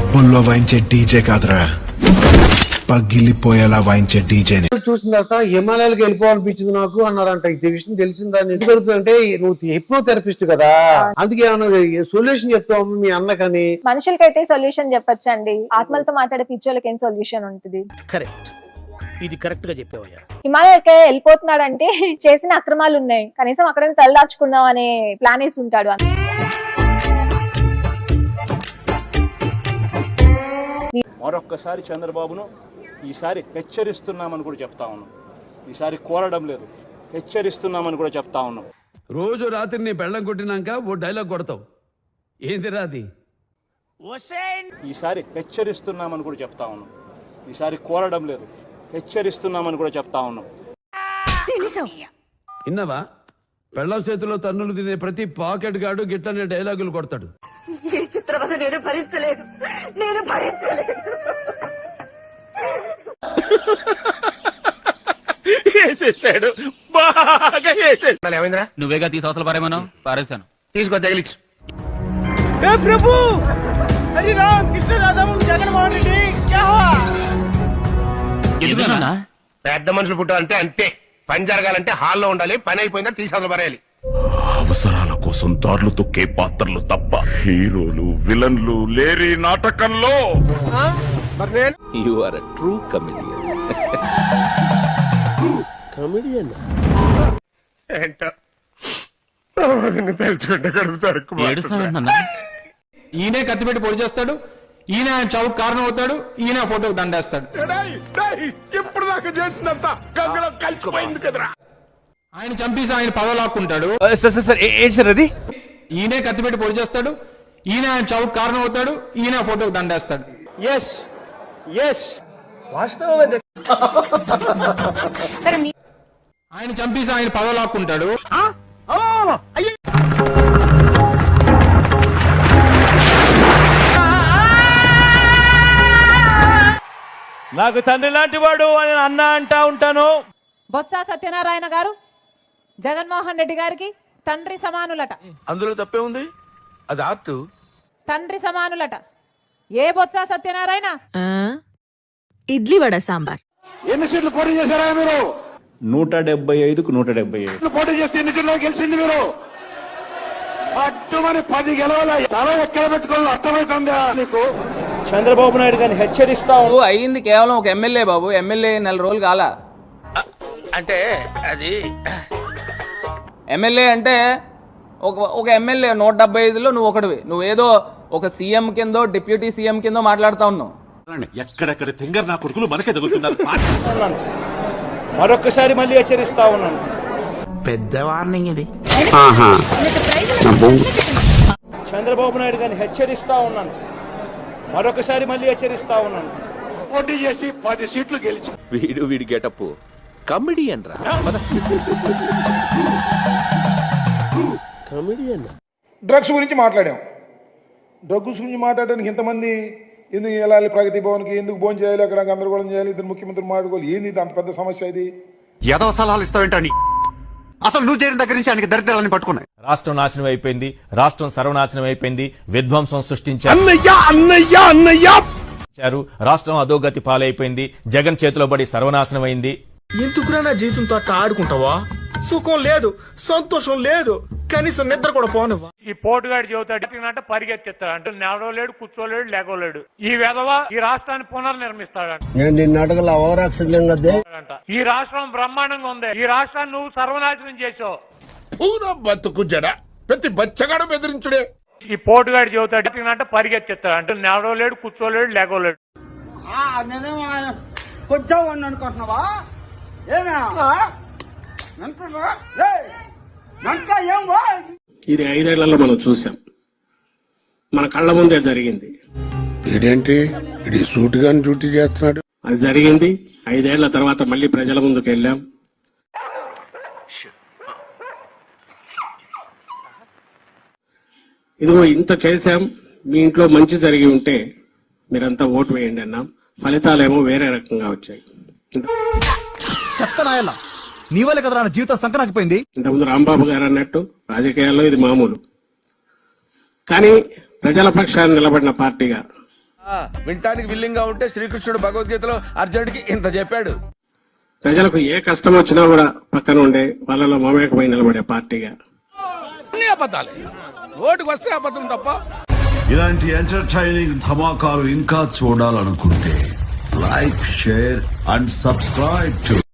పబ్బుల్లో వాయించే DJ కాదురా, పగిలిపోయేలా వాయించే డీజేనే. చూసిన తర్వాత హిమాలయాలకు వెళ్ళిపోవాలనిపించింది నాకు అన్నారంట. ఈ విషయం తెలిసిందా? ఎందుకు జరుగుతుందంటే నువ్వు హిప్నో థెరపిస్ట్ కదా, అందుకే ఏమన్నా సొల్యూషన్ చెప్తావు మీ అన్నకని. మనుషులకైతే సొల్యూషన్ చెప్పొచ్చండి, ఆత్మలతో మాట్లాడే పిచ్చోళ్ళకి ఏం సొల్యూషన్ ఉంటుంది? కరెక్ట్, ఇది కరెక్ట్ గా చెప్పావయ్యా. హిమాలయకి వెళ్ళిపోతున్నాడంటే చేసిన అక్రమాలు ఉన్నాయి, కనీసం అక్కడ తలదాచుకుందాం అనే ప్లాన్ వేసి ఉంటాడు. మరొక్కసారి చంద్రబాబును ఈసారి హెచ్చరిస్తున్నామని కూడా చెప్తా ఉన్నాం. ఈసారి కోరడం లేదు, హెచ్చరిస్తున్నామని కూడా చెప్తా ఉన్నాం. రోజు రాత్రి నీ బెళ్ళం కొట్టినాక ఓ డైలాగ్ కొడతావు, ఏందిరా అది? ఈసారి హెచ్చరిస్తున్నామని కూడా చెప్తా ఉన్నాం. ఈసారి కోరడం లేదు, హెచ్చరిస్తున్నామని కూడా చెప్తా ఉన్నాం. విన్నావా? పెళ్ళం చేతిలో తన్నులు తినే ప్రతి పాకెట్ గాడు గిట్టనే డైలాగులు కొడతాడు. వేసేసాడు, బాగా వేసేసాడు. ఏమైందిరా? నువ్వేగా తీసవతలు పారేమను పారేశాను. తీసుకో తగిలిచ్చు. ప్రభు హరి రామ్ కృష్ణ రాధం జగన్మోహన్ రెడ్డి క్యా హువా? పెద్ద మనుషులు పుట్టాలంటే అంతే. పని జరగాలంటే హాల్లో ఉండాలి, పని అయిపోయిందా తీసేవతలు పారేయాలి. అవసరాల కోసం దారులు తొక్కే పాత్రలు తప్ప హీరోలు విలన్లు లేరి నాటకంలో. You are a true comedian. Comedian ఏంటో తెలుసుకుంటే గడుపుతారు. ఈయనే కత్తిపెట్టి పొడి చేస్తాడు, ఈయన ఆయన చావుకు కారణం అవుతాడు, ఈయన ఫోటోకి దండేస్తాడు. ఇప్పుడు దాకా చేసినంత గంగలో కలిసిపోయింది కదరా. ఆయన చంపేసి ఆయన పదవి లాక్కుంటాడు. ఏంటి సార్ అది? ఈయనే కత్తిపెట్టి పొడి చేస్తాడు, ఈయన ఆయన చావుకు కారణం అవుతాడు, ఈయన ఫోటోకి దండేస్తాడు. ఎస్ ఎస్ ఆయన చంపేసి ఆయన పదవి లాక్కుంటాడు. నాకు తండ్రి లాంటి వాడు అని అన్న అంటా ఉంటాను. బొత్స సత్యనారాయణ గారు జగన్మోహన్ రెడ్డి గారికి తండ్రి సమానులట. అందులో తప్పే ఉంది, అది ఆర్ట్. తండ్రి సమానులట. ఏ బొత్స సత్యనారాయణ? ఇడ్లీ వడ సాంబార్. ఎన్ని సీట్లు పోటీ చేశారా మీరు? 175కు 175 పోటీ చేస్తే ఎన్ని సీట్లు గెలిచింది మీరు? అడ్డుమని 10 గెలవాలి. తల ఎక్కడ పెట్టుకోవాలి అర్థమవుతుందా నీకు? చంద్రబాబు నాయుడు గారిని హెచ్చరిస్తా ఉన్నాం. అయింది కేవలం ఒక ఎమ్మెల్యే బాబు, ఎమ్మెల్యే 4 రోజులు కాల. అంటే అది ఎమ్మెల్యే అంటే ఒక ఎమ్మెల్యే 175లో నువ్వు ఒకటివి. నువ్వేదో ఒక సీఎం కిందో డిప్యూటీ సీఎం కిందో మాట్లాడుతా ఉన్నావు. ఎక్కడెక్కడ తింగర్ నా కొడుకులు మనకే తగులుతున్నారు. మరొక్కసారి మళ్ళీ హెచ్చరిస్తా ఉన్నాను. పెద్ద వార్నింగ్ ఇది. చంద్రబాబు నాయుడు గారిని హెచ్చరిస్తా ఉన్నాను. మరొకసారి మళ్ళీ హెచ్చరిస్తా ఉన్నాను. పోటీ చేసి 10 సీట్లు గెలిచి వీడి గెటప్ కమెడియన్ రా. కమెడియన్. డ్రగ్స్ గురించి మాట్లాడాం. డ్రగ్స్ గురించి మాట్లాడడానికి ఇంతమంది ఎందుకు వెళ్ళాలి? ప్రగతి భవన్కి ఎందుకు భోజనం చేయాలి? అక్కడ గందరగోళం చేయాలి? ఇద్దరు ముఖ్యమంత్రి మాట్లాడుకోవాలి. ఏంది అంత పెద్ద సమస్య ఇది? ఏదో సలహాలు ఇస్తావేంటని అసలు నువ్వు చేరిన దగ్గర నుంచి ఆయనకి దరిద్రాలని పట్టుకున్నాయి. రాష్ట్రం నాశనం అయిపోయింది, రాష్ట్రం సర్వనాశనం అయిపోయింది, విధ్వంసం సృష్టించారు, రాష్ట్రం అధోగతి పాలైపోయింది, జగన్ చేతిలో పడి సర్వనాశనం అయింది. ఎందుకురా నా జీవితంతో అట్లా ఆడుకుంటావా? సుఖం లేదు, సంతోషం లేదు, కనీసం నిద్ర కూడా పోనివ్వా. ఈ పోటుగాడి చెబుతాడు పరిగెత్తిస్తాడు. నడవలేడు, కూర్చోలేడు, లేకోలేడు. ఈ వెధవ ఈ రాష్ట్రాన్ని పునర్నిర్మిస్తాడంట. ఈ రాష్ట్రం బ్రహ్మాండంగా ఉంది. ఈ రాష్ట్రాన్ని నువ్వు సర్వనాశనం చేసావు. పూరా బతుకు జడ ప్రతి బచ్చగాడు బెదిరించుడే. ఈ పోటుగాడి చెబుతాడు పరిగెత్తిస్తాడు. నడవలేడు, కూర్చోలేడు, లేకోలేడు. కొంచెం అనుకుంటున్నావా? ఇది 5 ఏళ్లలో మనం చూసాం, మన కళ్ళ ముందే జరిగింది. ఇదేంటి ఇది సూటిగా డ్యూటీ చేస్తున్నాడు? అది జరిగింది. 5 ఏళ్ల తర్వాత మళ్ళీ ప్రజల ముందుకు వెళ్ళాం. ఇదిగో ఇంత చేశాం, మీ ఇంట్లో మంచి జరిగి ఉంటే మీరంతా ఓటు వేయండి అన్నాం. ఫలితాలేమో వేరే రకంగా వచ్చాయి. చెప్తానా నీ వల్ల కదా నా జీవితం సంకనాకపోయింది. ఇంతకుముందు రాంబాబు గారు అన్నట్టు రాజకీయాల్లో ఇది మామూలు, కానీ ప్రజల పక్షాన్ని నిలబడిన పార్టీగా వినటానికి విల్లింగ్ గా ఉంటే శ్రీకృష్ణుడు భగవద్గీతలో అర్జునుడికి ఇంత చెప్పాడు. ప్రజలకు ఏ కష్టం వచ్చినా కూడా పక్కన ఉండే వాళ్ళలో మమేకమై నిలబడే పార్టీగా. అబద్ధాలే, ఓటుకు వస్తే అబద్ధం తప్ప. ఇలాంటి ఎంటర్టైనింగ్ ధమాకాలు ఇంకా చూడాలనుకుంటే like, share and subscribe to